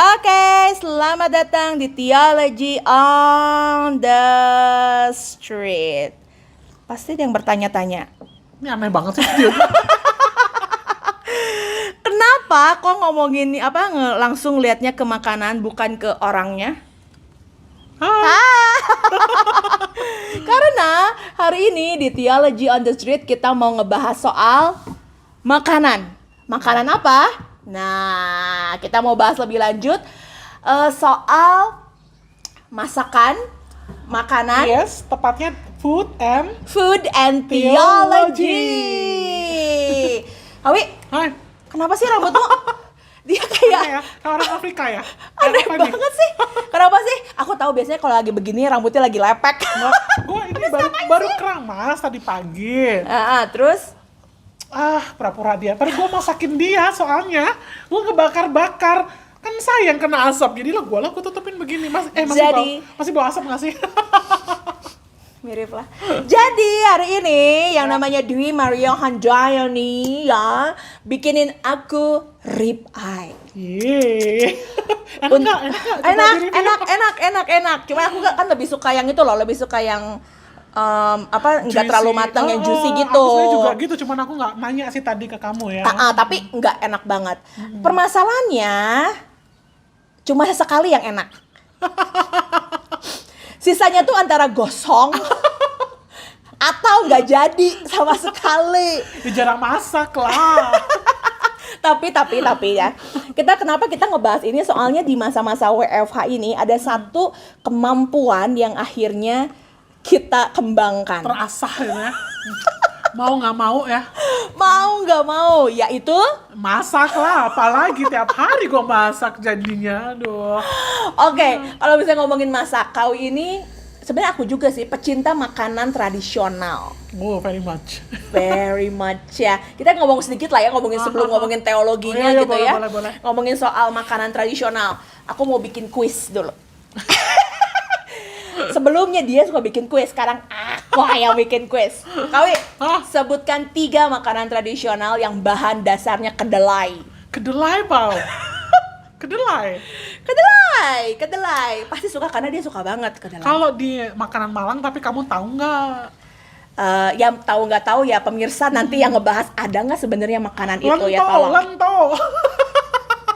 Oke, selamat datang di Theology on the Street. Pasti ada yang bertanya-tanya, Ini aneh banget sih dia. kenapa kok ngomongin langsung liatnya ke makanan bukan ke orangnya? Karena hari ini di Theology on the Street kita mau ngebahas soal makanan. Makanan apa? Nah, kita mau bahas lebih lanjut soal masakan, makanan, Yes, tepatnya food and theology. Awi, Hai, kenapa sih rambutmu? Dia aneh kayak ya, kayak orang Afrika ya. aneh Apa nih? banget sih. Kenapa sih? Aku tahu biasanya kalau lagi begini rambutnya lagi lepek. Gue ini baru keramas tadi pagi. Terus Pura-pura dia. Tapi gue masakin dia soalnya. Gue ngebakar-bakar. Kan sayang kena asap. Jadi gue tutupin begini. Masih bau asap nggak sih? mirip lah. Jadi hari ini yang namanya Dwi Mario Handayani ya bikinin aku rib eye. Yeay. Enak nggak? Coba di-review. Enak. Cuma aku kan lebih suka yang itu loh, lebih suka yang nggak terlalu matang, yang juicy gitu. Aku sebenarnya juga gitu, cuman aku nggak nanya sih tadi ke kamu ya. Tapi nggak enak banget. Permasalahannya cuma sekali yang enak. Sisanya tuh antara gosong atau nggak jadi sama sekali. Ya, jarang masak lah. Tapi ya, kenapa kita ngebahas ini? Soalnya di masa-masa WFH ini ada satu kemampuan yang akhirnya kita kembangkan. Terasah ya. Mau nggak mau ya. Mau nggak mau, yaitu Masak lah, apalagi tiap hari gue masak jadinya. Aduh. Oke, kalau bisa ngomongin masak, kau ini sebenarnya aku juga sih pecinta makanan tradisional. Oh, very much. Very much ya. Kita ngomong sedikit lah ya, ngomongin ngomongin teologinya Iya, gitu ya. boleh. Ngomongin soal makanan tradisional. Aku mau bikin kuis dulu. Sebelumnya dia suka bikin kuis, sekarang aku yang bikin kuis. Kawi, sebutkan 3 makanan tradisional yang bahan dasarnya kedelai. Kedelai, Pau. Kedelai. Kedelai. Pasti suka karena dia suka banget kedelai. Kalau di makanan Malang, tapi kamu tahu nggak? Yang tahu nggak tahu ya pemirsa nanti yang ngebahas ada nggak sebenarnya makanan itu ya, tolong.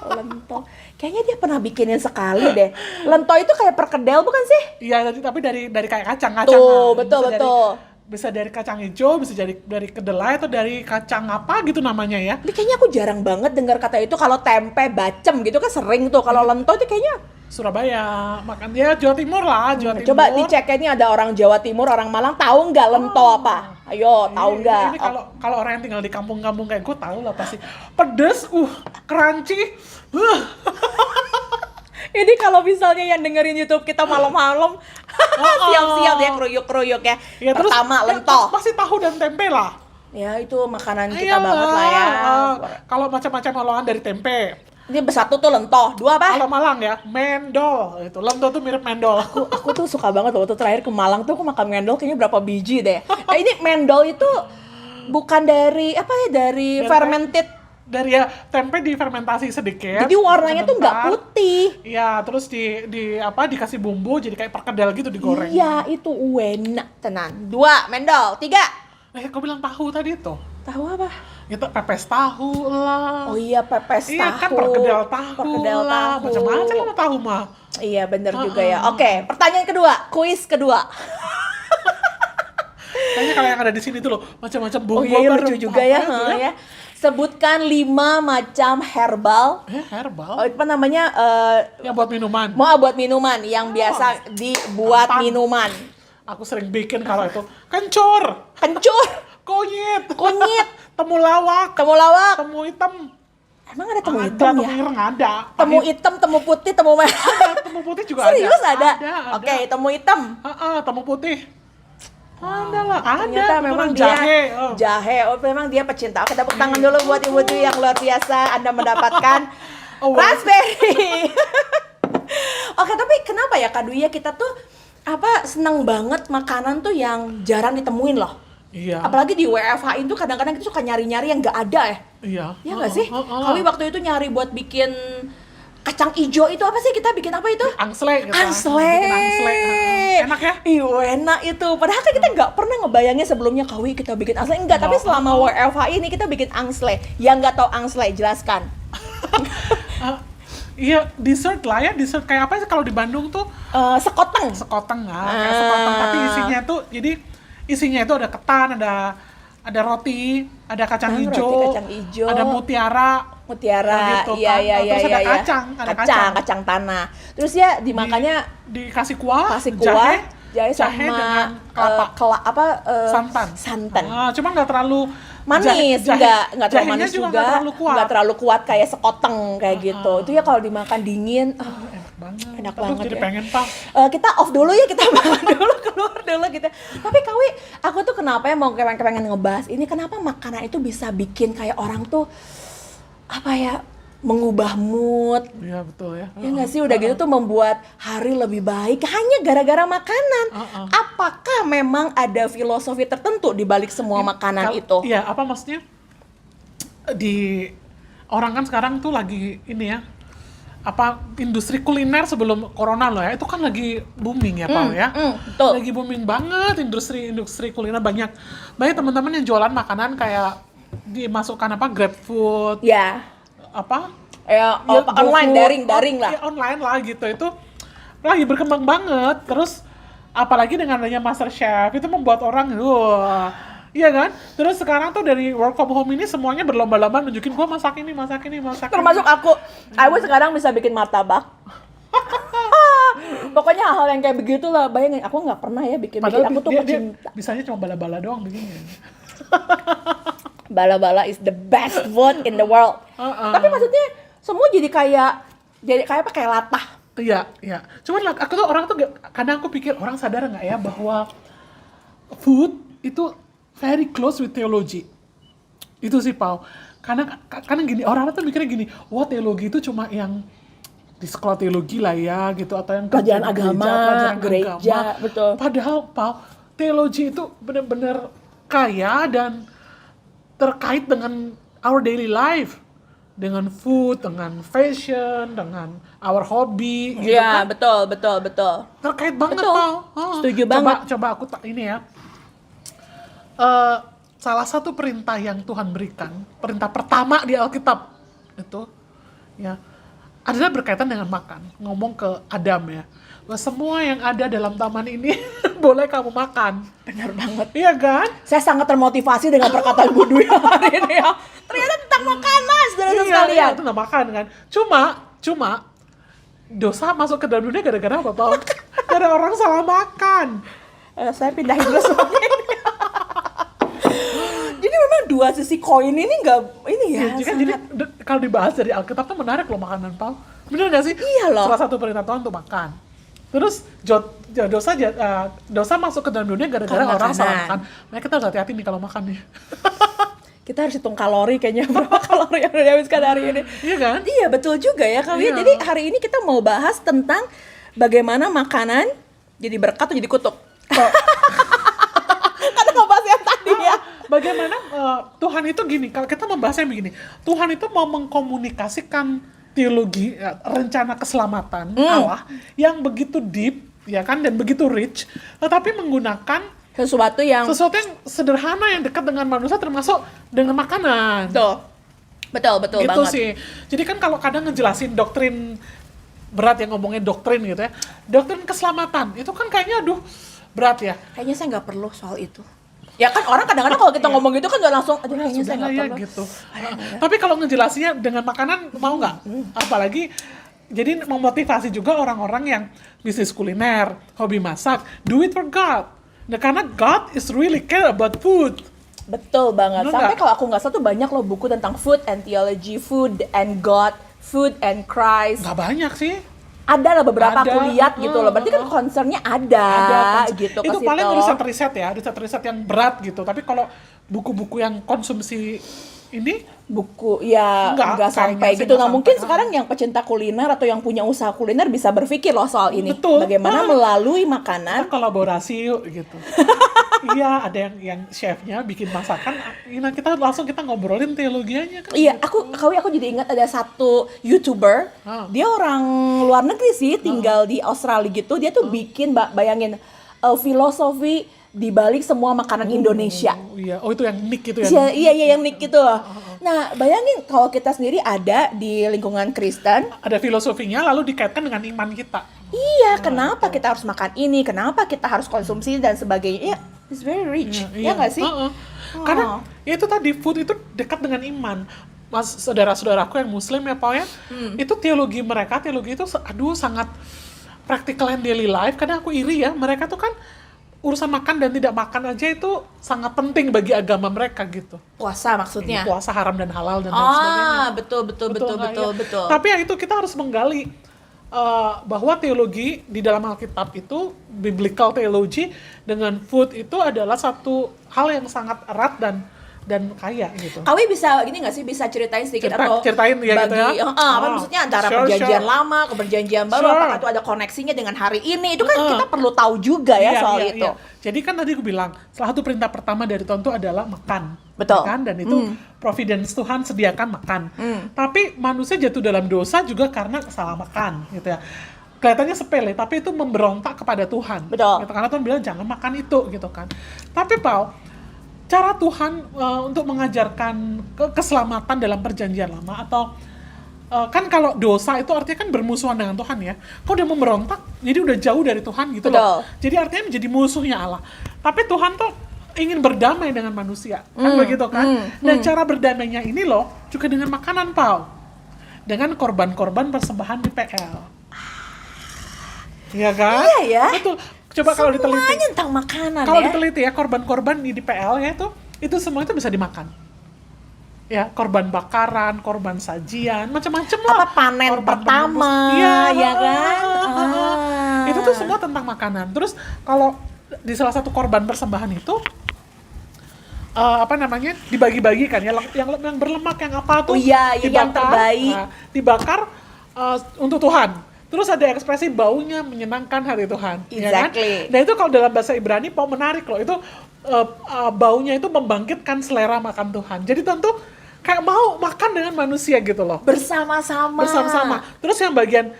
Lento. Kayaknya dia pernah bikinin sekali deh. Lento itu kayak perkedel bukan sih? Iya, tapi dari kayak kacang. Tuh, betul. Bisa dari kacang hijau, bisa dari kedelai atau dari kacang apa gitu namanya ya. Tapi kayaknya aku jarang banget dengar kata itu. Kalau tempe, bacem gitu kan sering tuh. Kalau lento itu kayaknya Surabaya, makan ya Jawa Timur lah, Jawa Timur. Coba dicek ini ada orang Jawa Timur, orang Malang tahu nggak lento apa? Ayo, tahu nggak? Ini kalau orang yang tinggal di kampung-kampung kayak gue tahu lah pasti. Pedes, crunchy. Ini kalau misalnya yang dengerin YouTube kita malam-malam, siap-siap ya keruyuk-keruyuk ya. Pertama lento. Pasti tahu dan tempe lah. Ya itu makanan kita banget lah ya. Kalau macam-macam olahan dari tempe. Ini satu tuh lento, 2 apa? Kalau Malang ya, mendol. Itu lento tuh mirip mendol. Aku tuh suka banget waktu terakhir ke Malang tuh aku makan mendol kayaknya berapa biji deh. Nah, ini mendol itu bukan dari dari fermented. Dari ya tempe difermentasi sedikit. Jadi warnanya tuh nggak putih. Iya, terus dikasih bumbu jadi kayak perkedel gitu digoreng. Iya, itu enak tenan. 2 mendol, 3. Kau bilang tahu tadi tuh. Tahu apa? Itu pepes tahu lah. Oh iya, pepes tahu. Iya kan perkedel tahu lah. Macam-macam sama tahu mah. Iya bener juga ya. Oke, pertanyaan kedua, kuis kedua. Kayaknya kalau yang ada di sini tuh loh, macam-macam bumbu. Oh iya, lucu juga ya, ya. Sebutkan 5 macam herbal. Herbal? Oh, apa namanya? Yang buat minuman. Mau buat minuman yang biasa dibuat minuman. Aku sering bikin kalau itu kencur, kunyit, temulawak, temu hitam. Emang ada temu hitam ya? Temu ireng ada. Temu hitam, temu putih, temu merah. Temu putih juga Serius ada? Ada. Oke, temu hitam. Temu putih. Ada lah, Ternyata memang jahe. Jahe. Oh, memang dia pecinta. Oke, tepuk tangan dulu buat ibu yang luar biasa. Anda mendapatkan raspberry. Oke, tapi kenapa ya Kak Dwi ya kita tuh seneng banget makanan tuh yang jarang ditemuin loh. Iya. Apalagi di WFH itu kadang-kadang kita suka nyari-nyari yang nggak ada ya. Iya. Iya nggak sih? Kali waktu itu nyari buat bikin kacang ijo itu apa sih, kita bikin apa itu? Angsle gitu. Angsle. Bikin angsle. Enak ya? Iya enak itu. Padahal kan kita nggak pernah ngebayangin sebelumnya Kawi kita bikin angsle. Enggak, tapi selama WFH ini kita bikin angsle. Yang nggak tahu angsle, jelaskan. Iya, dessert lah ya, dessert kayak apa sih kalau di Bandung tuh? Sekoteng. Sekoteng lah, kayak sekoteng, tapi isinya tuh, jadi isinya itu ada ketan, ada roti, ada kacang hijau, ada mutiara, gitu, iya, kan. Terus ada kacang tanah. Terus ya dimakannya dikasih kuah, jahe sama dengan kelapa, santan. Cuma nggak terlalu manis, nggak terlalu manis juga, nggak terlalu kuat kayak sekoteng kayak gitu. Itu ya kalau dimakan dingin, enak banget jadi ya. pengen Pak. Kita off dulu ya, kita makan dulu, keluar dulu gitu. Tapi Kawi, aku tuh kenapa ya mau pengen ngebahas ini, kenapa makanan itu bisa bikin kayak orang tuh apa ya, mengubah mood. Iya betul ya. Ya nggak sih, udah gitu tuh membuat hari lebih baik hanya gara-gara makanan. Apakah memang ada filosofi tertentu di balik semua makanan itu? Iya, apa maksudnya? Di orang kan sekarang tuh lagi ini ya, apa industri kuliner sebelum corona loh ya, itu kan lagi booming ya Pak ya. Betul. Lagi booming banget industri kuliner, banyak teman-teman yang jualan makanan kayak dimasukkan apa GrabFood. Ya. Apa? Online, daring lah. Ya, online lah gitu, itu lagi berkembang banget. Terus apalagi dengan adanya MasterChef itu membuat orang, iya kan? Terus sekarang tuh dari work from home ini semuanya berlomba-lomba nunjukin gua masak ini. Termasuk aku sekarang bisa bikin martabak. Pokoknya hal-hal yang kayak begitu lah, bayangin aku nggak pernah ya bikin. Aku tuh pecinta. Bisanya cuma bala-bala doang bikinnya. Bala-bala is the best food in the world. Tapi maksudnya semua jadi kayak apa, kayak latah. Iya. Cuman aku tuh orang tuh kadang aku pikir orang sadar nggak ya bahwa food itu very close with theology. Itu sih Pau. Karena gini, orang tuh mikirnya gini, wah teologi itu cuma yang di sekolah teologi lah ya gitu, atau yang pelajaran agama, gereja, betul. Padahal Pau, teologi itu benar-benar kaya dan terkait dengan our daily life, dengan food, dengan fashion, dengan our hobby gitu kan. Iya, betul. Terkait banget, Pau. Setuju banget. Coba aku ini ya. Salah satu perintah yang Tuhan berikan, perintah pertama di Alkitab itu ya adalah berkaitan dengan makan. Ngomong ke Adam ya, bahwa semua yang ada dalam taman ini boleh kamu makan. Benar banget. Iya kan? Saya sangat termotivasi dengan perkataan Bu Dwi hari ini ya. Ternyata tentang makanan, saudara sekalian. Iya, tentang makan kan. Cuma dosa masuk ke dalam dunia gara-gara apa, Paul? Gara orang salah makan. Saya pindahin dulu semuanya ini. Jadi memang dua sisi koin ini nggak ini ya. Jadi kalau dibahas dari Alkitab tuh menarik loh makanan, Paul. Bener nggak sih? Iya loh. Salah satu perintah Tuhan untuk makan. Terus dosa masuk ke dalam dunia gara-gara orang salah makan. Makanya kita harus hati-hati nih kalau makan nih. Kita harus hitung kalori kayaknya, berapa kalori yang udah dihabiskan hari ini. Iya kan? Iya, betul juga ya Kak. Iya. Jadi hari ini kita mau bahas tentang bagaimana makanan jadi berkat atau jadi kutuk. Kata ngebahas yang tadi ya. Bagaimana Tuhan itu gini, kalau kita membahasnya begini, Tuhan itu mau mengkomunikasikan teologi, rencana keselamatan Allah yang begitu deep, ya kan, dan begitu rich, tetapi menggunakan sesuatu yang sederhana yang dekat dengan manusia, termasuk dengan makanan. Betul gitu banget. Sih. Jadi kan kalau kadang ngejelasin doktrin berat, yang ngomongin doktrin gitu ya, doktrin keselamatan itu kan kayaknya berat ya. Kayaknya saya nggak perlu soal itu. Ya kan orang kadang-kadang kalau kita ngomong gitu kan nggak langsung, aduh kayaknya saya nggak perlu. Gitu. Tapi kalau ngejelasinnya dengan makanan mau nggak? Apalagi jadi memotivasi juga orang-orang yang bisnis kuliner, hobi masak, do it for God. Nah, karena God is really care about food. Betul banget. Bener sampai kalau aku nggak salah tuh banyak loh buku tentang food and theology, food and God, food and Christ. Nggak banyak sih. Ada lah beberapa aku lihat gitu loh. Berarti kan concernnya ada gitu. Itu paling riset-riset ya, riset-riset yang berat gitu. Tapi kalau buku-buku yang konsumsi ini buku ya Enggak, nggak kayaknya sampai sih gitu. nggak Nah mungkin sampai. sekarang yang pecinta kuliner atau yang punya usaha kuliner bisa berpikir loh soal ini. Betul. Bagaimana melalui makanan. kita kolaborasi yuk gitu. Iya, ada yang chefnya bikin masakan, nah kita ngobrolin teologianya kan. Iya, gitu. aku jadi ingat ada satu YouTuber, dia orang luar negeri sih, tinggal di Australia gitu. Dia tuh bikin, bayangin filosofi di balik semua makanan Indonesia. Oh, iya, oh itu yang Nick itu ya. Iya, yang Nick gitu. Nah, bayangin kalau kita sendiri ada di lingkungan Kristen, Ada filosofinya lalu dikaitkan dengan iman kita. iya, kenapa kita harus makan ini, kenapa kita harus konsumsi dan sebagainya. Ya, it's very rich. Ya nggak sih? Karena ya itu tadi, food itu dekat dengan iman. Mas, saudara-saudaraku yang muslim ya Pak ya, itu teologi itu sangat practical and daily life. Kadang aku iri ya, mereka tuh kan urusan makan dan tidak makan aja itu sangat penting bagi agama mereka gitu. Puasa maksudnya. Puasa haram dan halal dan lain sebagainya. Betul. Tapi ya itu kita harus menggali bahwa teologi di dalam Alkitab itu, biblical theology dengan food itu adalah satu hal yang sangat erat dan kaya gitu. Kawi bisa gini nggak sih, bisa ceritain sedikit atau Ceritain ya gitu ya. apa maksudnya antara perjanjian lama ke perjanjian baru, apakah itu ada koneksinya dengan hari ini? Itu kan kita perlu tahu juga ya soal itu. Jadi kan tadi aku bilang, salah satu perintah pertama dari Tuhan itu adalah makan. Betul. Kan? Dan itu providence Tuhan sediakan makan. Tapi manusia jatuh dalam dosa juga karena salah makan gitu ya. Kelihatannya sepele, tapi itu memberontak kepada Tuhan. Betul. Gitu. Karena Tuhan bilang jangan makan itu gitu kan. Tapi cara Tuhan untuk mengajarkan keselamatan dalam perjanjian lama atau kan kalau dosa itu artinya kan bermusuhan dengan Tuhan ya. Kau udah memberontak, jadi udah jauh dari Tuhan gitu loh. Jadi artinya menjadi musuhnya Allah. Tapi Tuhan tuh ingin berdamai dengan manusia, kan begitu kan? Dan cara berdamainya ini loh juga dengan makanan Pau, dengan korban-korban persembahan di PL. Iya kan? Iya ya. Betul. Coba kalau diteliti. Semuanya tentang makanan Kalau ya. diteliti ya, korban-korban di PL ya itu semua itu bisa dimakan. Ya, korban bakaran, korban sajian, macam-macam lah. Apa panen Korban pertama, tembus. ya kan? Itu tuh semua tentang makanan. Terus kalau di salah satu korban persembahan itu dibagi-bagi kan ya, yang berlemak yang apa tuh Iya, yang terbaik. Dibakar untuk Tuhan. Terus ada ekspresi baunya menyenangkan hati Tuhan. Exactly. Ya kan? Nah itu kalau dalam bahasa Ibrani menarik loh, itu baunya itu membangkitkan selera makan Tuhan. Jadi tentu kayak mau makan dengan manusia gitu loh. Bersama-sama. Terus yang bagian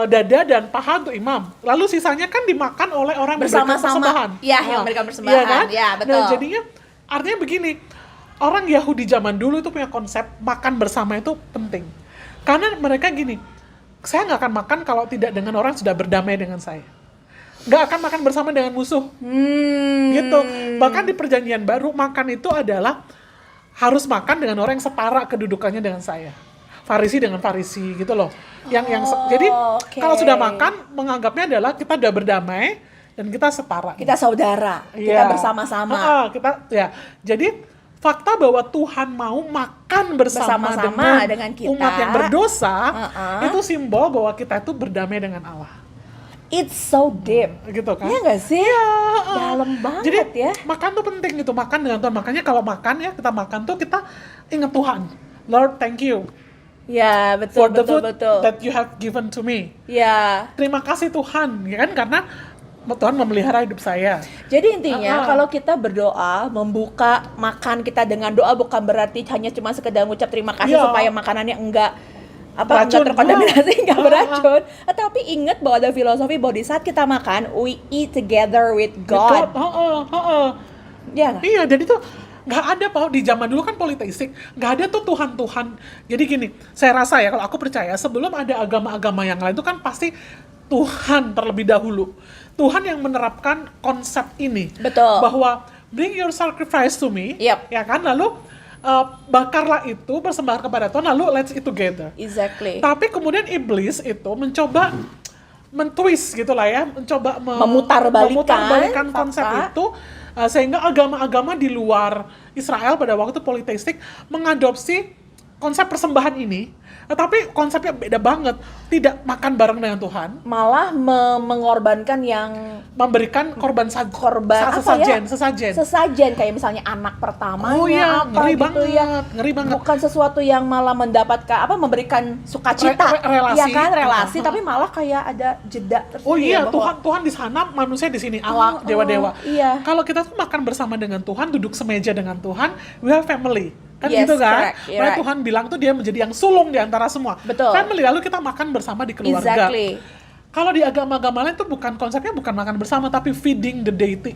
dada dan paha untuk imam. Lalu sisanya kan dimakan oleh orang yang memberikan persembahan. Iya, yang memberikan persembahan. Iya kan? Ya, betul. Nah jadinya artinya begini, orang Yahudi zaman dulu itu punya konsep makan bersama itu penting. Karena mereka gini, saya nggak akan makan kalau tidak dengan orang yang sudah berdamai dengan saya. Nggak akan makan bersama dengan musuh. Gitu. Bahkan di perjanjian baru, makan itu adalah harus makan dengan orang yang setara kedudukannya dengan saya. Farisi dengan Farisi gitu loh. Jadi kalau sudah makan, menganggapnya adalah kita sudah berdamai dan kita setara. Kita saudara, kita bersama-sama. Jadi fakta bahwa Tuhan mau makan bersama dengan kita, umat yang berdosa, itu simbol bahwa kita itu berdamai dengan Allah. It's so deep. Gitu kan? Iya nggak sih? Iya. Dalam banget. Jadi, ya. makan tuh penting gitu, makan dengan Tuhan. Makanya kalau makan ya, kita makan tuh kita ingat Tuhan. Lord, thank you. Ya, For betul. the food that you have given to me. Ya. Terima kasih Tuhan, ya kan? Karena Tuhan memelihara hidup saya. Jadi intinya kalau kita berdoa, membuka makan kita dengan doa bukan berarti hanya cuma sekedar ngucap terima kasih supaya makanannya enggak terkontaminasi, enggak beracun. Tapi ingat bahwa ada filosofi bahwa di saat kita makan, we eat together with God. Iya, jadi tuh nggak ada di zaman dulu kan politeistik, nggak ada tuh Tuhan. Jadi gini, saya rasa ya kalau aku percaya sebelum ada agama-agama yang lain itu kan pasti Tuhan terlebih dahulu. Tuhan yang menerapkan konsep ini. Betul. Bahwa bring your sacrifice to me, ya kan? Lalu bakarlah itu persembahan kepada Tuhan, lalu let's eat together. Exactly. Tapi kemudian iblis itu mencoba mentwist gitulah ya, mencoba memutarbalikkan konsep itu sehingga agama-agama di luar Israel pada waktu itu politeistik mengadopsi konsep persembahan ini, tapi konsepnya beda banget. Tidak makan bareng dengan Tuhan, Malah mengorbankan yang memberikan korban sesajen. sesajen kayak misalnya anak pertamanya Oh iya, apa ngeri gitu banget, ya. ngeri banget. Bukan sesuatu yang malah mendapatkan memberikan sukacita, Relasi. ya kan, relasi, tapi malah kayak ada jeda tersendiri. Oh iya, ya, bahwa Tuhan di sana, manusia di sini, Allah, dewa-dewa. Iya. Kalau kita tuh makan bersama dengan Tuhan, duduk semeja dengan Tuhan, we have family. Kan Yes, gitu kan? correct, you're Makanya right. Tuhan bilang tuh dia menjadi yang sulung di antara semua. Betul. Family, lalu kita makan bersama di keluarga. Exactly. Kalau di agama-agama lain tuh konsepnya bukan makan bersama, tapi feeding the deity.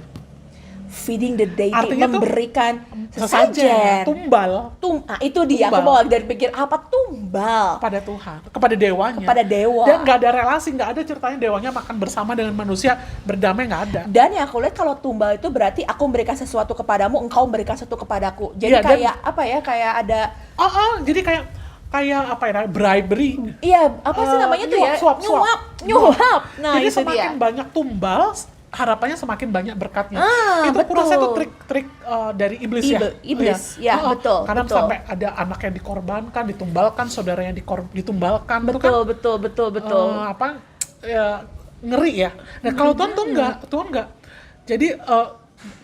Feeding the deity, Artinya tuh memberikan Sesajen, sesajen. tumbal Nah, itu dia, aku Tumbal. bawa dari pikir apa tumbal kepada Tuhan, kepada dewanya. kepada dewa. Dan nggak ada relasi, nggak ada ceritanya dewanya makan bersama dengan manusia, berdamai, nggak ada. Dan yang aku lihat kalau tumbal itu berarti aku memberikan sesuatu kepadamu, engkau memberikan sesuatu kepadaku. Jadi Iya, dan- kayak apa ya? Kayak ada Jadi kayak apa ya, bribery. iya, apa sih namanya tuh ya? Suap. Nyuap. Nah, Jadi itu semakin dia. banyak tumbal, harapannya semakin banyak berkatnya. Itu Betul. kurasa itu trik-trik dari iblis ya. Iblis, ya, betul, Karena betul. sampai ada anak yang dikorbankan, ditumbalkan, saudaranya ditumbalkan. Itu kan Betul. ngeri ya. Nah kalau Tuhan tuh enggak. Jadi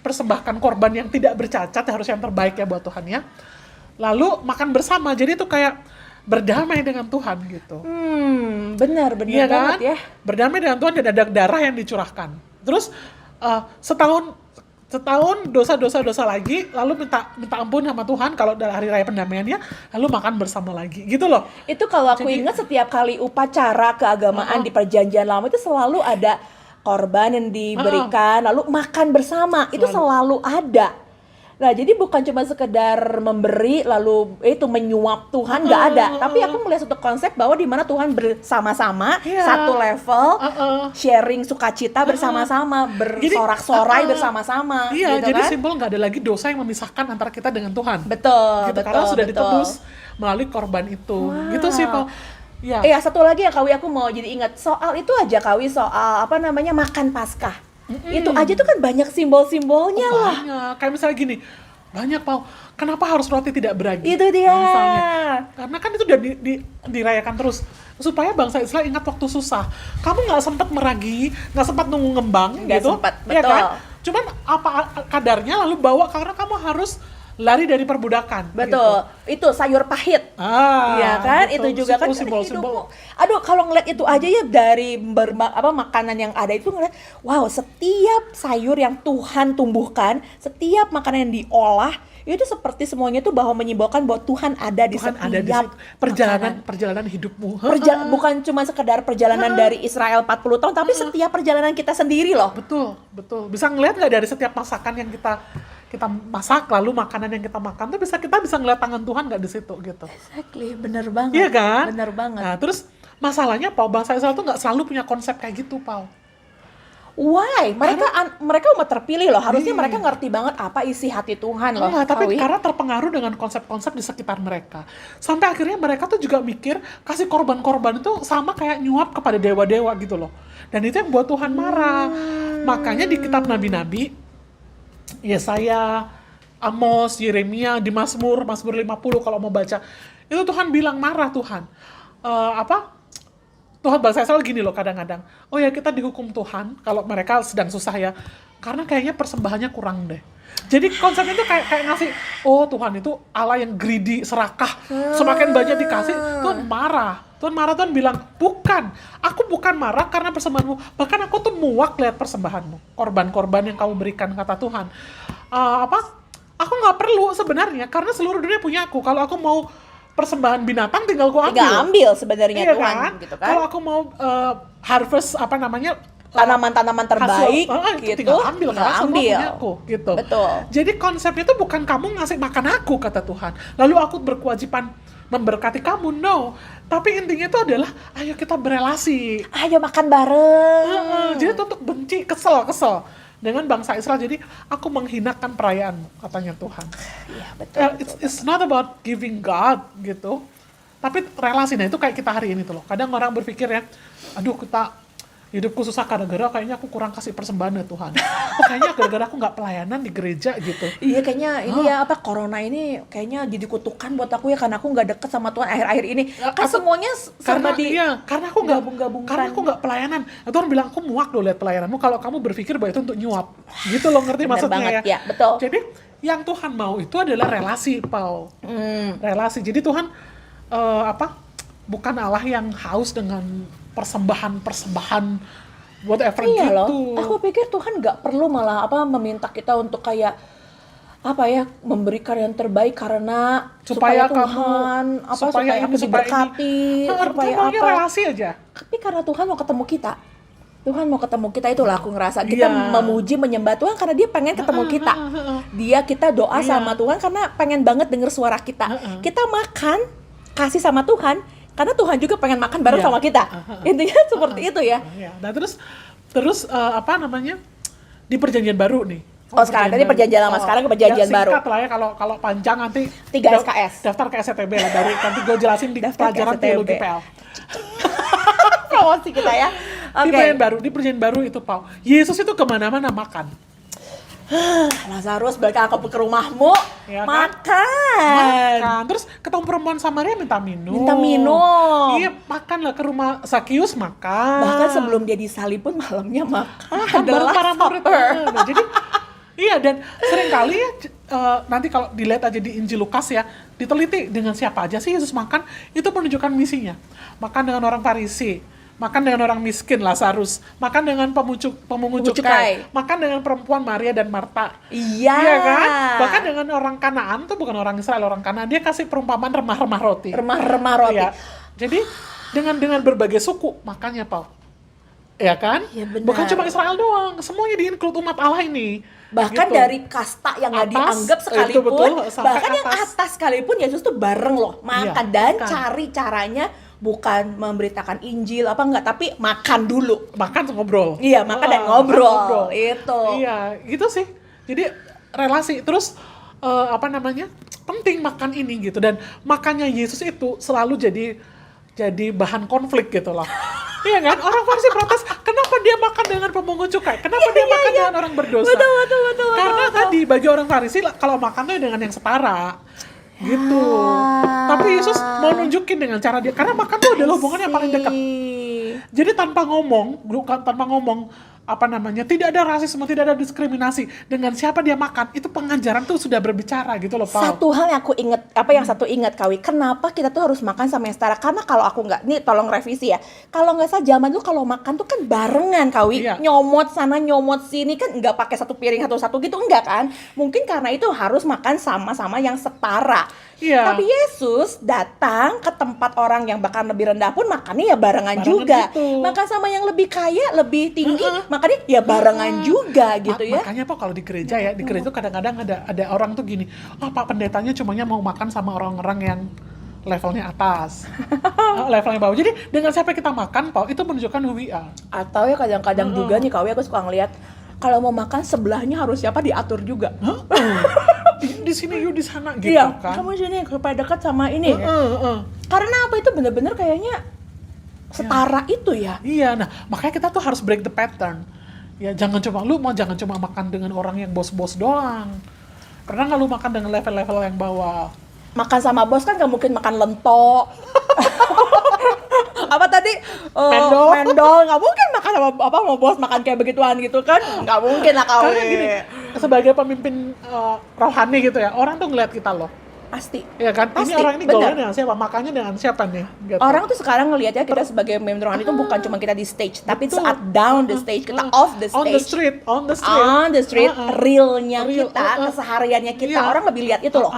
persembahkan korban yang tidak bercacat, harus yang terbaik ya buat Tuhan ya. Lalu makan bersama, jadi itu kayak berdamai dengan Tuhan gitu. Benar Iya banget kan? ya. Berdamai dengan Tuhan dan ada darah yang dicurahkan. Terus setahun dosa lagi, lalu minta ampun sama Tuhan kalau dari hari raya pendamaiannya, lalu makan bersama lagi gitu loh. Itu kalau aku ingat setiap kali upacara keagamaan di perjanjian lama itu selalu ada korban yang diberikan, lalu makan bersama. Itu selalu ada. Nah, jadi bukan cuma sekedar memberi lalu itu menyuap Tuhan, nggak ada. Tapi aku melihat satu konsep bahwa di mana Tuhan bersama-sama, Iya. satu level, sharing sukacita bersama-sama, bersorak-sorai bersama-sama. Iya, gitu jadi kan? simpel, nggak ada lagi dosa yang memisahkan antara kita dengan Tuhan. Betul, Gitu, betul, karena sudah betul. ditebus melalui korban itu. Gitu sih, Pak. Ya. Iya, satu lagi yang Kawi aku mau jadi ingat soal itu aja, Kawi, soal makan Paskah. Itu aja tuh kan banyak simbol-simbolnya lah. Banyak. Kayak misalnya gini, banyak Pau, kenapa harus roti tidak beragi? Itu dia. Misalnya. Karena kan itu udah dirayakan terus. Supaya bangsa Israel ingat waktu susah. Kamu nggak sempat meragi, nggak sempat nunggu ngembang Nggak gitu. sempat, Iya betul. kan? Cuman apa kadarnya lalu bawa, karena kamu harus lari dari perbudakan. Betul. Itu sayur pahit. Iya kan? Gitu. Itu juga kan simbol-simbol. Aduh, kalau ngeliat itu aja ya dari makanan yang ada itu ngeliat, wow, setiap sayur yang Tuhan tumbuhkan, setiap makanan yang diolah, itu seperti semuanya tuh bahwa menyimbolkan bahwa Tuhan ada di Tuhan setiap ada di situ. Perjalanan hidupmu. bukan cuma sekedar perjalanan dari Israel 40 tahun, tapi setiap perjalanan kita sendiri loh. Betul. Bisa ngeliat nggak dari setiap masakan yang kita masak, lalu makanan yang kita makan tuh kita bisa ngeliat tangan Tuhan nggak di situ gitu. Exactly, bener banget. Iya kan? Bener banget. Nah, terus masalahnya Pau, bangsa Israel tuh nggak selalu punya konsep kayak gitu, Pau. Why? Mereka umat terpilih loh. Harusnya mereka ngerti banget apa isi hati Tuhan loh. Enggak, tapi Kawi. karena terpengaruh dengan konsep-konsep di sekitar mereka. Sampai akhirnya mereka tuh juga mikir kasih korban-korban itu sama kayak nyuap kepada dewa-dewa gitu loh. Dan itu yang buat Tuhan marah. Makanya di kitab nabi-nabi, Yesaya, Amos, Yeremia, di Mazmur 50 kalau mau baca, itu Tuhan bilang marah Tuhan. Tuhan bahasa Israel gini loh kadang-kadang, oh ya kita dihukum Tuhan kalau mereka sedang susah ya, karena kayaknya persembahannya kurang deh. Jadi konsepnya itu kayak ngasih, oh Tuhan itu Allah yang greedy, serakah, semakin banyak dikasih, Tuhan marah. Tuhan bilang, bukan, aku bukan marah karena persembahanmu, bahkan aku tuh muak lihat persembahanmu, korban-korban yang kamu berikan, kata Tuhan. Aku nggak perlu sebenarnya, karena seluruh dunia punya aku. Kalau aku mau persembahan binatang tinggal ku ambil. Tinggal ambil sebenarnya Iya Tuhan, kan? gitu kan. Kalau aku mau harvest Tanaman-tanaman terbaik hasil, gitu, tinggal ambil karena semua ambil. punya aku gitu. Betul. Jadi konsepnya itu bukan kamu ngasih makan aku, kata Tuhan, lalu aku berkewajiban memberkati kamu, no. Tapi intinya itu adalah ayo kita berelasi. Ayo makan bareng. Jadi itu untuk benci, kesel dengan bangsa Israel. Jadi aku menghinakan perayaanmu, katanya Tuhan. Iya, betul. It's not about giving God gitu, tapi relasi. Nah itu kayak kita hari ini tuh loh. Kadang orang berpikir ya, aduh hidupku susah gara-gara kayaknya aku kurang kasih persembahan ya Tuhan. Kayaknya gara-gara aku nggak pelayanan di gereja gitu. Iya kayaknya ini ya apa corona ini kayaknya jadi kutukan buat aku ya karena aku nggak deket sama Tuhan akhir-akhir ini. Kan semuanya serba di karena aku nggak gabung-gabungkan. karena aku nggak pelayanan. Tuhan bilang aku muak loh lihat pelayananmu kalau kamu berpikir bahwa itu untuk nyuap. Gitu loh, ngerti Bener maksudnya banget, ya? ya, betul. Jadi yang Tuhan mau itu adalah relasi, Pau. Relasi. Jadi Tuhan bukan Allah yang haus dengan persembahan whatever Iya gitu. loh, aku pikir Tuhan nggak perlu malah meminta kita untuk kayak memberikan yang terbaik karena supaya Tuhan supaya aku diberkati, supaya apa? relasi aja. Tapi karena Tuhan mau ketemu kita. Tuhan mau ketemu kita, itulah aku ngerasa kita memuji menyembah Tuhan karena dia pengen ketemu kita. Kita doa sama Tuhan karena pengen banget denger suara kita. Kita makan kasih sama Tuhan karena Tuhan juga pengen makan bareng sama kita. Intinya seperti itu ya. Nah terus di perjanjian baru nih. Sekarang tadi perjanjian lama, sekarang ke perjanjian baru. Singkat lah ya, kalau panjang nanti 3 SKS. Daftar ke STB lah, dari nanti gue jelasin di pelajaran teologi PL. Promosi kita ya. Di perjanjian baru itu, Pau. Yesus itu kemana-mana makan. Lazarus balik ke rumahmu, Ya kan? makan. Terus ketemu perempuan Samaria minta minum. Iya, makan lah ke rumah Sakius makan. Bahkan sebelum dia disalib pun malamnya makan. Bareng para murid. Nah, jadi iya, dan seringkali ya nanti kalau dilihat aja di Injil Lukas ya, diteliti dengan siapa aja sih Yesus makan, itu menunjukkan misinya. Makan dengan orang Farisi, makan dengan orang miskin Lazarus, makan dengan pemungut cukai, makan dengan perempuan Maria dan Marta. Iya Kan? Bahkan dengan orang Kanaan tuh bukan orang Israel, orang Kanaan, dia kasih perumpamaan remah-remah roti. Iya. Jadi dengan berbagai suku makannya, Pau. Ya kan? Ya, benar. Bukan cuma Israel doang, semuanya di-include umat Allah ini. Bahkan gitu. dari kasta yang nggak dianggap sekalipun, betul, bahkan yang atas sekalipun Yesus tuh bareng loh makan dan makan. cari caranya bukan memberitakan Injil apa enggak, tapi makan dulu. Makan ngobrol. Iya, makan dan ngobrol. Itu. Iya, gitu sih. Jadi relasi terus penting makan ini gitu, dan makannya Yesus itu selalu jadi bahan konflik gitu loh. Iya kan? Orang Farisi protes, kenapa dia makan dengan pemungut cukai? Kenapa dia makan dengan orang berdosa? Betul. Karena tadi bagi orang Farisi kalau makan tuh dengan yang setara. Gitu. Tapi Yesus mau nunjukin dengan cara dia, karena makan tuh adalah hubungan yang paling dekat. Jadi tanpa ngomong, tidak ada rasisme, tidak ada diskriminasi. Dengan siapa dia makan, itu pengajaran tuh sudah berbicara gitu loh, Paul. Satu hal yang aku ingat, satu ingat Kawi, kenapa kita tuh harus makan sama yang setara? Karena kalau aku nggak, nih tolong revisi ya. Kalau nggak salah zaman dulu kalau makan tuh kan barengan, Kawi. Iya. Nyomot sana, nyomot sini, kan nggak pakai satu piring satu-satu gitu, enggak kan? Mungkin karena itu harus makan sama-sama yang setara. Iya. Tapi Yesus datang ke tempat orang yang bahkan lebih rendah pun makannya ya barengan juga. Gitu. Makan sama yang lebih kaya, lebih tinggi, makannya ya barengan juga gitu ya. Makanya Pak kalau di gereja ya, di gereja tuh kadang-kadang ada orang tuh gini, Pak pendetanya cumanya mau makan sama orang-orang yang levelnya atas, levelnya bawah. Jadi dengan siapa kita makan, Pak, itu menunjukkan who we are. Atau ya kadang-kadang juga nih Kawi, aku suka ngeliat kalau mau makan sebelahnya harus siapa diatur juga. Di sini yuk, di sana gitu Iya, kan. kamu sini supaya dekat sama ini. Karena apa, itu bener-bener kayaknya setara itu ya. Iya, nah makanya kita tuh harus break the pattern. Ya jangan cuma makan dengan orang yang bos-bos doang. Pernah nggak lu makan dengan level-level yang bawah? Makan sama bos kan nggak mungkin makan lento. Apa tadi? Mendol. Nggak mungkin makan sama bos makan kayak begituan gitu kan? Nggak mungkin lah kau. Karena gini, sebagai pemimpin rohani gitu ya, orang tuh ngeliat kita loh. Pasti. Iya kan? Pasti, Ini orang ini bener. gaulnya dengan siapa? Makannya dengan siapa nih? Gitu. Orang tuh sekarang ngelihatnya kita sebagai pemimpin rohani itu bukan cuma kita di stage, tapi saat down the stage, kita off the stage. On the street. Realnya Real, kita, kesehariannya kita, Iya. orang lebih lihat itu loh.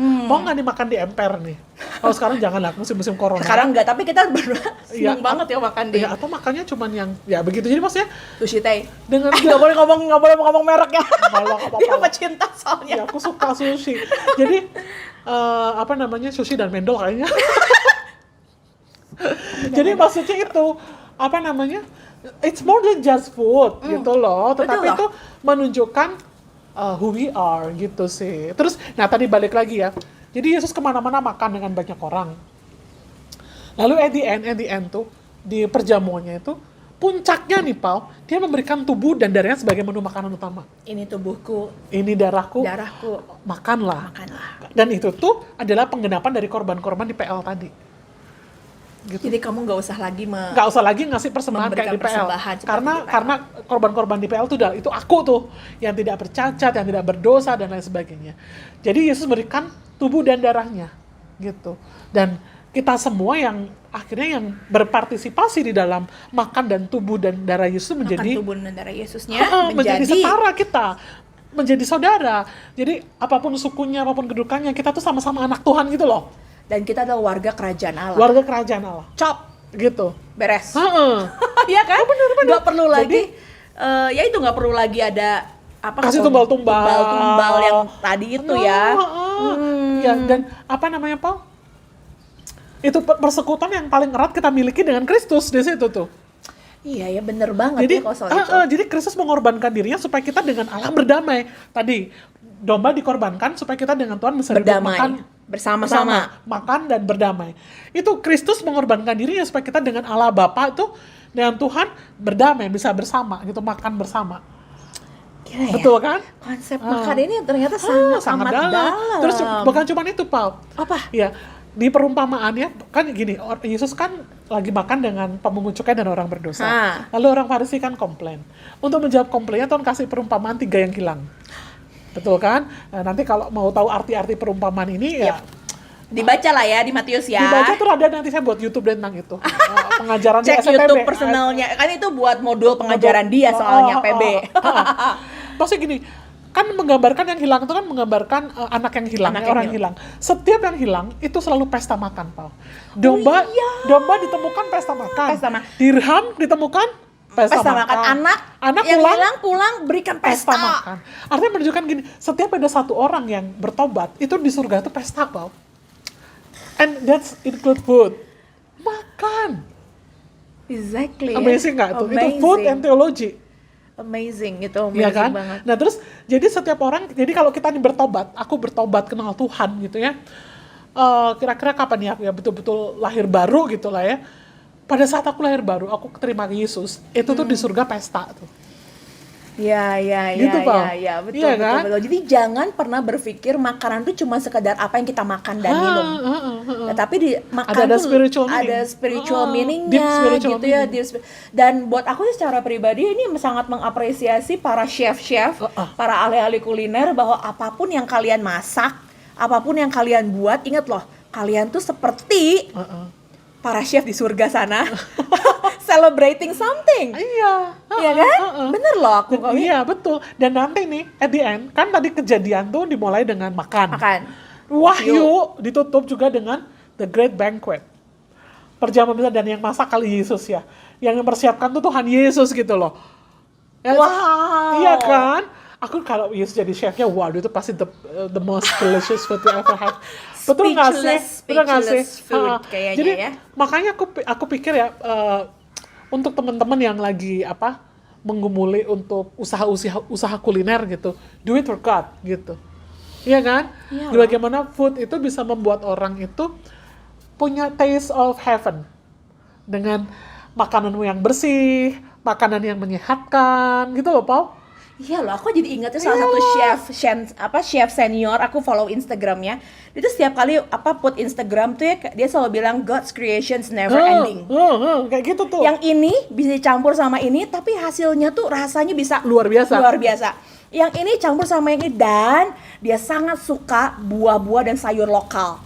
Mau nggak dimakan di emper nih? Oh sekarang jangan lah, musim-musim corona. Sekarang enggak, tapi kita berdua Iya, seneng banget ya makan di Iya, atau makannya cuman yang ya begitu. Jadi maksudnya Sushi Tei. dengan Nggak boleh ngomong merek ya. apa-apa. Dia pecinta Ya, soalnya. aku suka sushi. Jadi sushi dan mendol kayaknya. Jadi maksudnya itu it's more than just food gitu loh. Tetapi Betul itu menunjukkan who we are gitu sih. Terus, nah tadi balik lagi ya. Jadi Yesus kemana-mana makan dengan banyak orang. Lalu at the end tuh di perjamuannya itu puncaknya nih Pau, dia memberikan tubuh dan darahnya sebagai menu makanan utama. Ini tubuhku, Ini darahku, makanlah. Dan itu tuh adalah penggenapan dari korban-korban di PL tadi. Gitu. Jadi kamu nggak usah lagi Nggak usah lagi ngasih persembahan kayak di PL. Karena korban-korban di PL itu aku tuh yang tidak bercacat, yang tidak berdosa dan lain sebagainya. Jadi Yesus berikan tubuh dan darahnya gitu. Dan kita semua yang akhirnya yang berpartisipasi di dalam makan dan tubuh dan darah Yesus menjadi makan tubuh dan darah Yesusnya menjadi setara kita, menjadi saudara. Jadi apapun sukunya, apapun kedudukannya, kita tuh sama-sama anak Tuhan gitu loh. Dan kita adalah warga kerajaan Allah. Warga kerajaan Allah. Cop, Gitu. beres. Heeh. Iya kan? bener. Nggak perlu lagi. Ya itu nggak perlu lagi ada apa? Kasih tumbal-tumbal yang tadi itu ya. Ya, dan apa namanya Paul? Itu persekutuan yang paling erat kita miliki dengan Kristus di situ tuh. Iya ya bener banget Jadi, ya kalau soal itu. Jadi Kristus mengorbankan dirinya supaya kita dengan Allah berdamai. Tadi domba dikorbankan supaya kita dengan Tuhan bisa Berdamai. makan Bersama-sama. makan dan berdamai. Itu Kristus mengorbankan dirinya supaya kita dengan Allah Bapa itu dengan Tuhan berdamai, bisa bersama gitu, makan bersama. Gila ya? Betul kan? Konsep makan ini ternyata sangat dalam. Terus bukan cuma itu, Paul. Apa? Ya, di perumpamaannya kan gini, Yesus kan lagi makan dengan pemungut cukai dan orang berdosa. Lalu orang Farisi kan komplain. Untuk menjawab komplainnya Tuhan kasih perumpamaan 3 yang hilang. Betul kan? Nah, nanti kalau mau tahu arti-arti perumpamaan ini ya dibaca lah ya di Matius ya. Dibaca tuh ada, nanti saya buat YouTube tentang itu. Pengajaran Cek di SPB. YouTube personalnya. Kan itu buat modul pengajaran dia soalnya PB. Maksudnya gini, kan menggambarkan yang hilang itu kan menggambarkan anak yang hilang, orang hilang. Setiap yang hilang itu selalu pesta makan, Pau. Domba ditemukan pesta makan. Dirham ditemukan pesta makan. Anak yang hilang pulang berikan pesta makan. Artinya menunjukkan gini, setiap ada satu orang yang bertobat, itu di surga itu pesta, Pau. And that's include food. Makan. Exactly. Amazing nggak tuh? Itu food and theology. Amazing gitu, amazing ya kan? Banget. Nah terus jadi setiap orang, jadi kalau kita nih bertobat, aku bertobat kenal Tuhan gitu ya, kira-kira kapan ya aku ya betul-betul lahir baru gitu lah ya. Pada saat aku lahir baru, aku terima Yesus, itu tuh di surga pesta tuh. Ya, gitu, betul, kan? betul. Jadi jangan pernah berpikir makanan itu cuma sekedar apa yang kita makan dan minum. Nah, tapi di makan ada spiritual meaningnya gitu ya. Dan buat aku secara pribadi ini sangat mengapresiasi para chef-chef, para ahli-ahli kuliner bahwa apapun yang kalian masak, apapun yang kalian buat, ingat loh, kalian tuh seperti para chef di surga sana. Celebrating something. Iya kan? Bener loh aku. Iya betul. Dan nanti nih at the end kan tadi kejadian tuh dimulai dengan makan. Wahyu ditutup juga dengan the great banquet. Perjamuan besar, dan yang masak kali Yesus ya. Yang mempersiapkan tuh Tuhan Yesus gitu loh. Ya, wow. Iya kan? Aku kalau Yesus jadi chefnya, waduh itu pasti the most delicious food you ever had. Betul nggak sih? Speechless food kayaknya. Jadi ya. makanya aku pikir ya, untuk teman-teman yang lagi menggumuli untuk usaha kuliner gitu, do it for God gitu. Iya kan? Iya. Bagaimana food itu bisa membuat orang itu punya taste of heaven dengan makananmu yang bersih, makanan yang menyehatkan gitu loh, Paul. Iya loh, aku jadi ingatnya salah satu chef senior, aku follow Instagramnya. Dia tuh setiap kali put Instagram tuh ya, dia selalu bilang God's creations never ending. Kayak gitu tuh. Yang ini bisa dicampur sama ini, tapi hasilnya tuh rasanya bisa luar biasa. Yang ini campur sama yang ini, dan dia sangat suka buah-buah dan sayur lokal.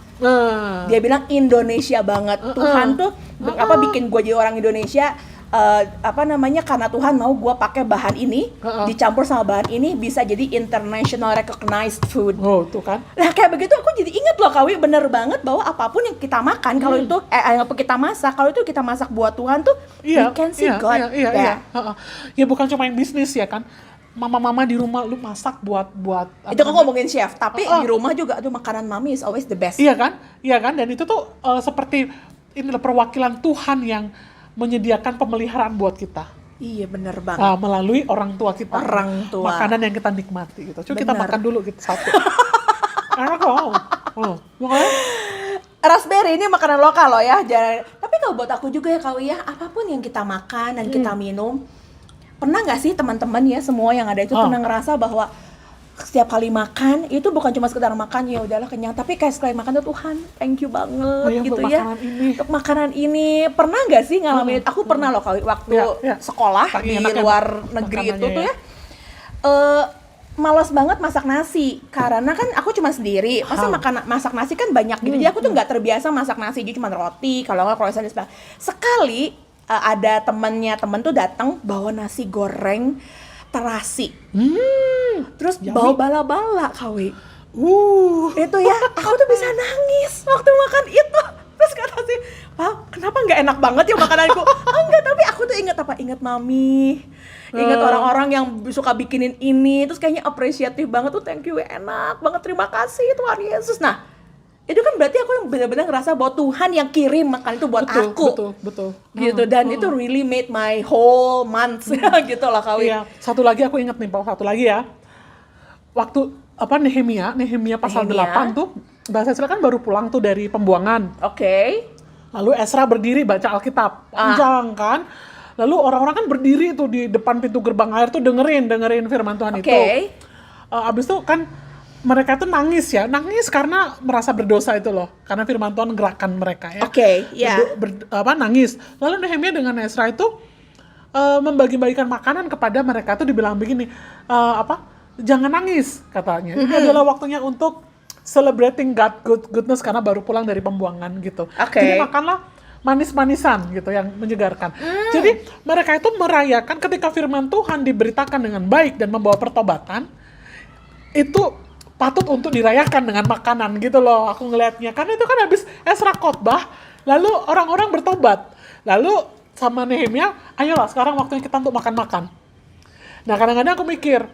Dia bilang Indonesia banget. Tuhan tuh bikin gue jadi orang Indonesia. Karena Tuhan mau gue pakai bahan ini dicampur sama bahan ini bisa jadi international recognized food. Tuh kan. Nah kayak begitu aku jadi inget loh Kawi, bener banget bahwa apapun yang kita makan kalau itu yang kita masak, kalau itu kita masak buat Tuhan tuh we can see God. Iya. Ya bukan cuma yang bisnis ya kan. Mama-mama di rumah lu masak buat itu kan ngomongin chef, tapi di rumah juga tuh makanan mami is always the best. Iya kan, dan itu tuh seperti inilah perwakilan Tuhan yang menyediakan pemeliharaan buat kita. Iya bener banget. Melalui orang tua kita. Makanan yang kita nikmati gitu. Coba kita makan dulu gitu satu. Enak kok. Raspberry ini makanan lokal loh ya. Tapi kalau buat aku juga ya Kak ya, apapun yang kita makan dan kita minum, pernah nggak sih teman-teman ya semua yang ada itu pernah ngerasa bahwa setiap kali makan itu bukan cuma sekedar makan ya udahlah kenyang, tapi kayak sekali makan tuh Tuhan thank you banget gitu ya untuk makanan ini. Pernah nggak sih ngalamin? Aku pernah loh waktu sekolah di luar negeri itu tuh ya malas banget masak nasi karena kan aku cuma sendiri. Masak nasi kan banyak gitu. Jadi aku tuh nggak terbiasa masak nasi, jadi cuma roti kalau nggak croissant dan sebagainya. Sekali ada temen tuh datang bawa nasi goreng terasi. Terus bawa bala-bala Kawi. Itu ya, aku tuh bisa nangis waktu makan itu. Terus kata sih, kenapa nggak enak banget ya makananku? Enggak, tapi aku tuh ingat mami. Ingat orang-orang yang suka bikinin ini. Terus kayaknya apresiatif banget tuh, thank you, enak banget, terima kasih Tuhan Yesus. Nah, itu kan berarti aku yang benar-benar ngerasa bahwa Tuhan yang kirim makan itu buat aku. Betul. Gitu, dan itu really made my whole month gitu lah Kawi. Iya, satu lagi aku ingat nih, satu lagi ya. Waktu Nehemia pasal 8 tuh, bahasa Israel kan baru pulang tuh dari pembuangan. Oke. Lalu Ezra berdiri baca Alkitab, panjang kan. Lalu orang-orang kan berdiri tuh di depan pintu gerbang air tuh dengerin firman Tuhan itu. Abis itu kan mereka tuh nangis karena merasa berdosa itu loh, karena firman Tuhan gerakan mereka ya. Nangis. Lalu Nehemia dengan Ezra itu membagi-bagikan makanan kepada mereka tuh dibilang begini, jangan nangis katanya. Ini adalah waktunya untuk celebrating goodness karena baru pulang dari pembuangan gitu. Jadi makanlah manis-manisan gitu yang menyegarkan. Jadi mereka itu merayakan ketika firman Tuhan diberitakan dengan baik dan membawa pertobatan, itu patut untuk dirayakan dengan makanan gitu loh, aku ngelihatnya. Karena itu kan habis Ezra khotbah, lalu orang-orang bertobat. Lalu sama Nehemia, ayolah sekarang waktunya kita untuk makan-makan. Nah kadang-kadang aku mikir,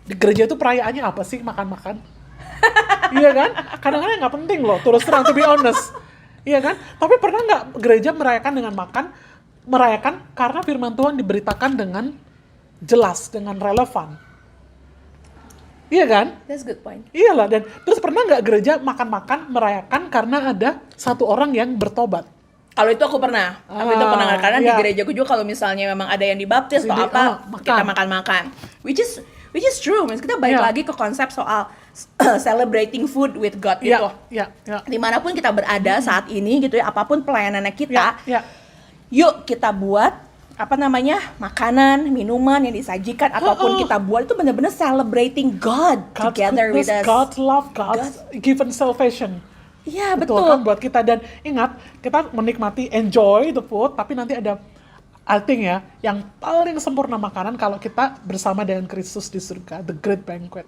di gereja itu perayaannya apa sih makan-makan? Iya kan? Kadang-kadang nggak penting loh, terus terang to be honest. Iya kan? Tapi pernah nggak gereja merayakan dengan makan? Merayakan karena firman Tuhan diberitakan dengan jelas, dengan relevan. Iya kan? That's good point. Iyalah, dan terus pernah nggak gereja makan-makan merayakan karena ada satu orang yang bertobat? Kalau itu aku pernah, tapi itu pernah nggak, karena di gerejaku juga kalau misalnya memang ada yang dibaptis atau apa, kita makan-makan. Which is true, kita balik lagi ke konsep soal celebrating food with God gitu. Dimanapun kita berada saat ini gitu ya, apapun pelayanannya kita, yuk kita buat makanan, minuman yang disajikan ataupun kita buat itu benar-benar celebrating God together with us. God's love, God's given salvation. Iya betul kan buat kita. Dan ingat, kita menikmati, enjoy the food, tapi nanti ada ya, yang paling sempurna makanan kalau kita bersama dengan Kristus di surga, the great banquet.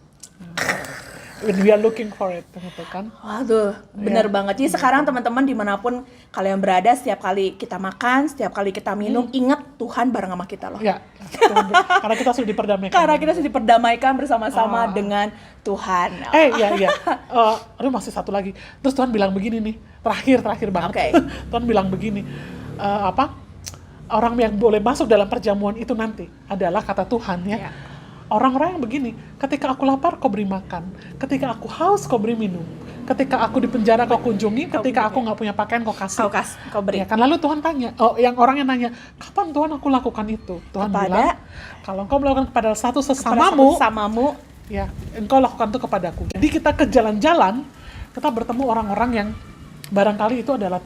When we are looking for it, gitu kan. Waduh, bener banget. Jadi sekarang teman-teman dimanapun kalian berada, setiap kali kita makan, setiap kali kita minum, ingat Tuhan bareng sama kita loh. Ya, karena kita sudah diperdamaikan. Karena kita sudah diperdamaikan bersama-sama dengan Tuhan. Iya. Aduh, masih satu lagi. Terus Tuhan bilang begini nih, terakhir banget. Tuhan bilang begini, orang yang boleh masuk dalam perjamuan itu nanti adalah kata Tuhan ya. Orang-orang yang begini, ketika aku lapar kau beri makan, ketika aku haus kau beri minum, ketika aku di penjara kau kunjungi, ketika aku nggak punya pakaian kau kasih, kau beri. Ya kan, lalu Tuhan tanya, orang yang nanya, kapan Tuhan aku lakukan itu? Tuhan bilang, kalau engkau melakukan kepada satu sesamamu, ya engkau lakukan itu kepadaku. Jadi kita ke jalan-jalan, kita bertemu orang-orang yang barangkali itu adalah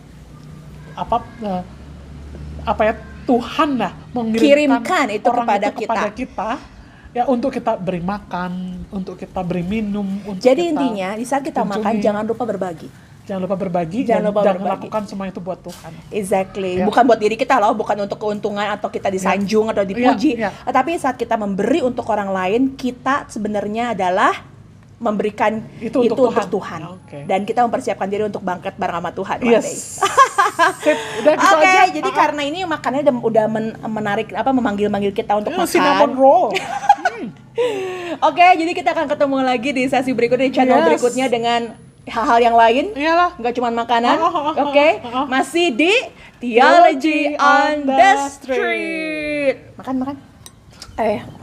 Tuhan mengirimkan itu kepada kita. Ya, untuk kita beri makan, untuk kita beri minum. Jadi intinya, di saat kita makan, jangan lupa berbagi. Jangan lupa berbagi. Lakukan semua itu buat Tuhan. Exactly. Bukan buat diri kita loh, bukan untuk keuntungan atau kita disanjung atau dipuji. Tapi saat kita memberi untuk orang lain, kita sebenarnya adalah memberikan itu untuk Tuhan. Dan kita mempersiapkan diri untuk bangkit bareng sama Tuhan one day. Oke, jadi karena ini makannya udah menarik, memanggil-manggil kita untuk makan. Cinnamon roll. Oke, jadi kita akan ketemu lagi di sesi berikutnya, di channel berikutnya dengan hal-hal yang lain. Iyalah. Nggak cuma makanan. Oke, masih di Theology on the Street. Makan.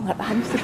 Nggak tahan sih.